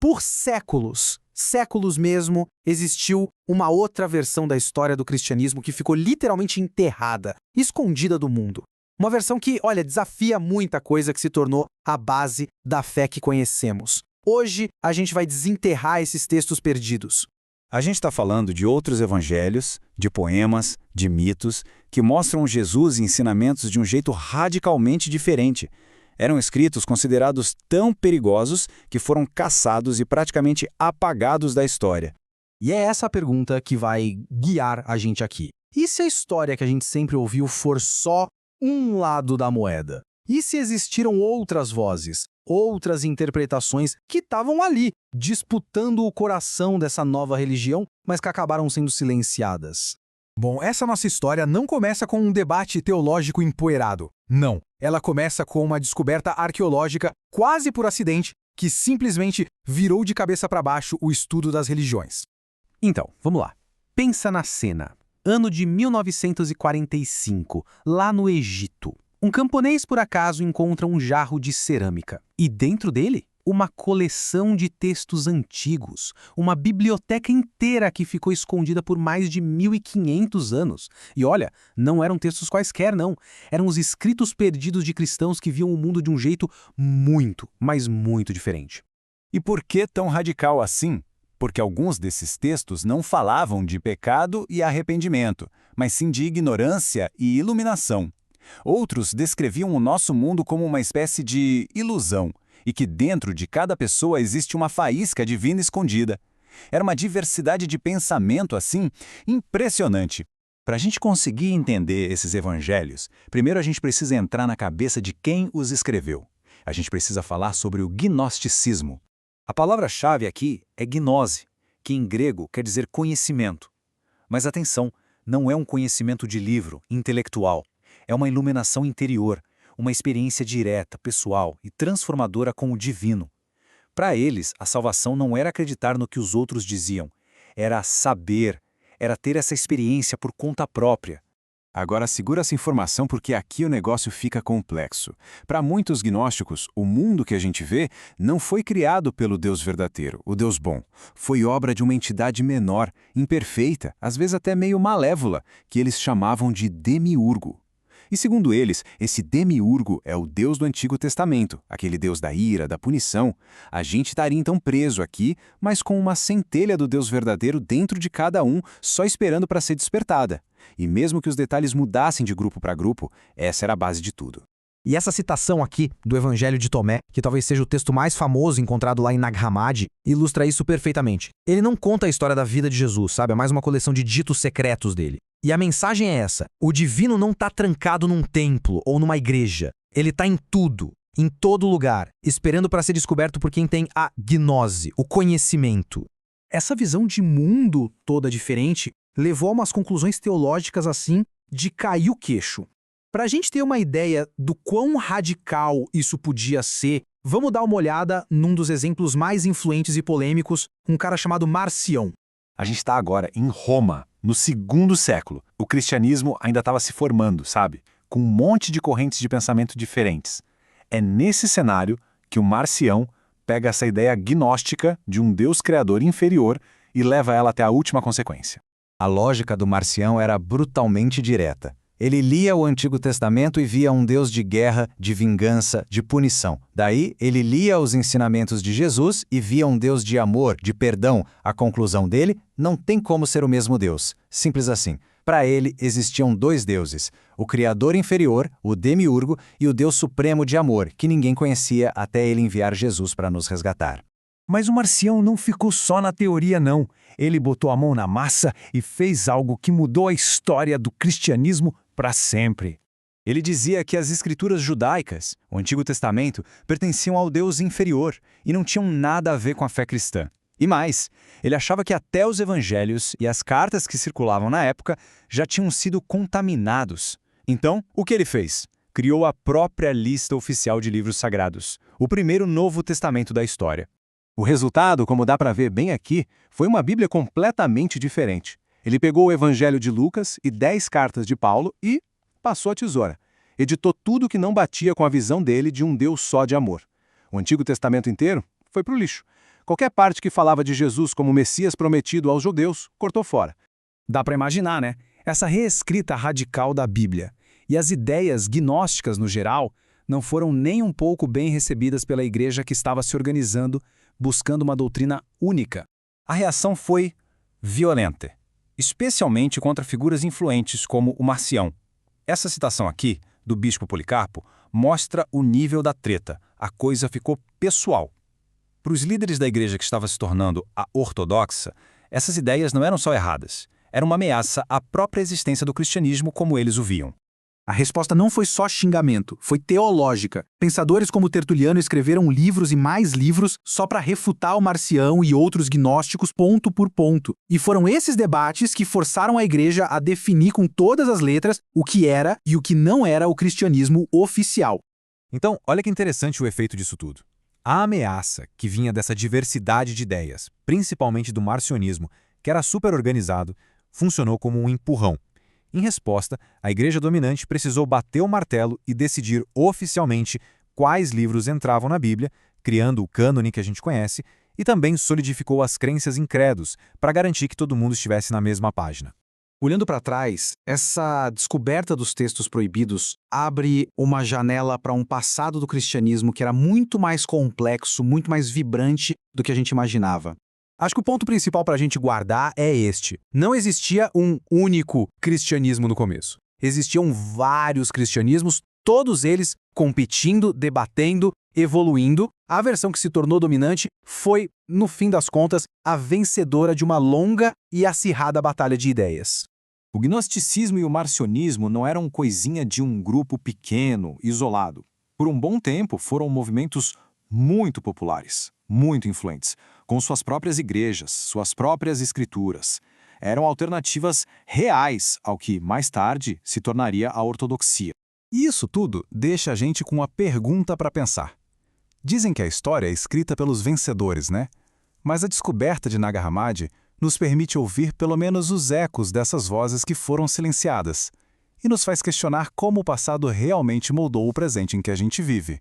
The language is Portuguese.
Por séculos, séculos mesmo, existiu uma outra versão da história do cristianismo que ficou literalmente enterrada, escondida do mundo. Uma versão que, olha, desafia muita coisa que se tornou a base da fé que conhecemos. Hoje, a gente vai desenterrar esses textos perdidos. A gente está falando de outros evangelhos, de poemas, de mitos, que mostram Jesus e ensinamentos de um jeito radicalmente diferente. Eram escritos considerados tão perigosos que foram caçados e praticamente apagados da história. E é essa a pergunta que vai guiar a gente aqui. E se a história que a gente sempre ouviu for só um lado da moeda? E se existiram outras vozes, outras interpretações que estavam ali, disputando o coração dessa nova religião, mas que acabaram sendo silenciadas? Bom, essa nossa história não começa com um debate teológico empoeirado. Não. Ela começa com uma descoberta arqueológica, quase por acidente, que simplesmente virou de cabeça para baixo o estudo das religiões. Então, vamos lá. Pensa na cena. Ano de 1945, lá no Egito. Um camponês, por acaso, encontra um jarro de cerâmica. E dentro dele, uma coleção de textos antigos. Uma biblioteca inteira que ficou escondida por mais de 1.500 anos. E olha, não eram textos quaisquer, não. Eram os escritos perdidos de cristãos que viam o mundo de um jeito muito, mas muito diferente. E por que tão radical assim? Porque alguns desses textos não falavam de pecado e arrependimento, mas sim de ignorância e iluminação. Outros descreviam o nosso mundo como uma espécie de ilusão, e que dentro de cada pessoa existe uma faísca divina escondida. Era uma diversidade de pensamento, assim, impressionante. Para a gente conseguir entender esses evangelhos, primeiro a gente precisa entrar na cabeça de quem os escreveu. A gente precisa falar sobre o gnosticismo. A palavra-chave aqui é gnose, que em grego quer dizer conhecimento. Mas atenção, não é um conhecimento de livro, intelectual. É uma iluminação interior, uma experiência direta, pessoal e transformadora com o divino. Para eles, a salvação não era acreditar no que os outros diziam, era saber, era ter essa experiência por conta própria. Agora segura essa informação porque aqui o negócio fica complexo. Para muitos gnósticos, o mundo que a gente vê não foi criado pelo Deus verdadeiro, o Deus bom. Foi obra de uma entidade menor, imperfeita, às vezes até meio malévola, que eles chamavam de demiurgo. E segundo eles, esse demiurgo é o Deus do Antigo Testamento, aquele Deus da ira, da punição. A gente estaria então preso aqui, mas com uma centelha do Deus verdadeiro dentro de cada um, só esperando para ser despertada. E mesmo que os detalhes mudassem de grupo para grupo, essa era a base de tudo. E essa citação aqui do Evangelho de Tomé, que talvez seja o texto mais famoso encontrado lá em Nag Hammadi, ilustra isso perfeitamente. Ele não conta a história da vida de Jesus, sabe? É mais uma coleção de ditos secretos dele. E a mensagem é essa: o divino não está trancado num templo ou numa igreja. Ele está em tudo, em todo lugar, esperando para ser descoberto por quem tem a gnose, o conhecimento. Essa visão de mundo toda diferente levou a umas conclusões teológicas assim de cair o queixo. Para a gente ter uma ideia do quão radical isso podia ser, vamos dar uma olhada num dos exemplos mais influentes e polêmicos, um cara chamado Marcião. A gente está agora em Roma, no 2º século. O cristianismo ainda estava se formando, sabe? Com um monte de correntes de pensamento diferentes. É nesse cenário que o Marcião pega essa ideia gnóstica de um Deus criador inferior e leva ela até a última consequência. A lógica do Marcião era brutalmente direta. Ele lia o Antigo Testamento e via um Deus de guerra, de vingança, de punição. Daí, ele lia os ensinamentos de Jesus e via um Deus de amor, de perdão. A conclusão dele: não tem como ser o mesmo Deus. Simples assim. Para ele, existiam dois deuses: o Criador inferior, o Demiurgo, e o Deus supremo de amor, que ninguém conhecia até ele enviar Jesus para nos resgatar. Mas o Marcião não ficou só na teoria, não. Ele botou a mão na massa e fez algo que mudou a história do cristianismo para sempre. Ele dizia que as escrituras judaicas, o Antigo Testamento, pertenciam ao Deus inferior e não tinham nada a ver com a fé cristã. E mais, ele achava que até os evangelhos e as cartas que circulavam na época já tinham sido contaminados. Então, o que ele fez? Criou a própria lista oficial de livros sagrados, o primeiro Novo Testamento da história. O resultado, como dá para ver bem aqui, foi uma Bíblia completamente diferente. Ele pegou o Evangelho de Lucas e 10 cartas de Paulo e passou a tesoura. Editou tudo que não batia com a visão dele de um Deus só de amor. O Antigo Testamento inteiro foi para o lixo. Qualquer parte que falava de Jesus como Messias prometido aos judeus, cortou fora. Dá para imaginar, né? Essa reescrita radical da Bíblia. E as ideias gnósticas, no geral, não foram nem um pouco bem recebidas pela igreja que estava se organizando, buscando uma doutrina única. A reação foi violenta, especialmente contra figuras influentes como o Marcião. Essa citação aqui, do bispo Policarpo, mostra o nível da treta. A coisa ficou pessoal. Para os líderes da igreja que estava se tornando a ortodoxa, essas ideias não eram só erradas, era uma ameaça à própria existência do cristianismo como eles o viam. A resposta não foi só xingamento, foi teológica. Pensadores como Tertuliano escreveram livros e mais livros só para refutar o Marcião e outros gnósticos ponto por ponto. E foram esses debates que forçaram a igreja a definir com todas as letras o que era e o que não era o cristianismo oficial. Então, olha que interessante o efeito disso tudo. A ameaça que vinha dessa diversidade de ideias, principalmente do marcionismo, que era super organizado, funcionou como um empurrão. Em resposta, a igreja dominante precisou bater o martelo e decidir oficialmente quais livros entravam na Bíblia, criando o cânone que a gente conhece, e também solidificou as crenças em credos, para garantir que todo mundo estivesse na mesma página. Olhando para trás, essa descoberta dos textos proibidos abre uma janela para um passado do cristianismo que era muito mais complexo, muito mais vibrante do que a gente imaginava. Acho que o ponto principal para a gente guardar é este. Não existia um único cristianismo no começo. Existiam vários cristianismos, todos eles competindo, debatendo, evoluindo. A versão que se tornou dominante foi, no fim das contas, a vencedora de uma longa e acirrada batalha de ideias. O gnosticismo e o marcionismo não eram coisinha de um grupo pequeno, isolado. Por um bom tempo foram movimentos muito populares, muito influentes, com suas próprias igrejas, suas próprias escrituras. Eram alternativas reais ao que, mais tarde, se tornaria a ortodoxia. E isso tudo deixa a gente com uma pergunta para pensar. Dizem que a história é escrita pelos vencedores, né? Mas a descoberta de Nag Hammadi nos permite ouvir pelo menos os ecos dessas vozes que foram silenciadas e nos faz questionar como o passado realmente moldou o presente em que a gente vive.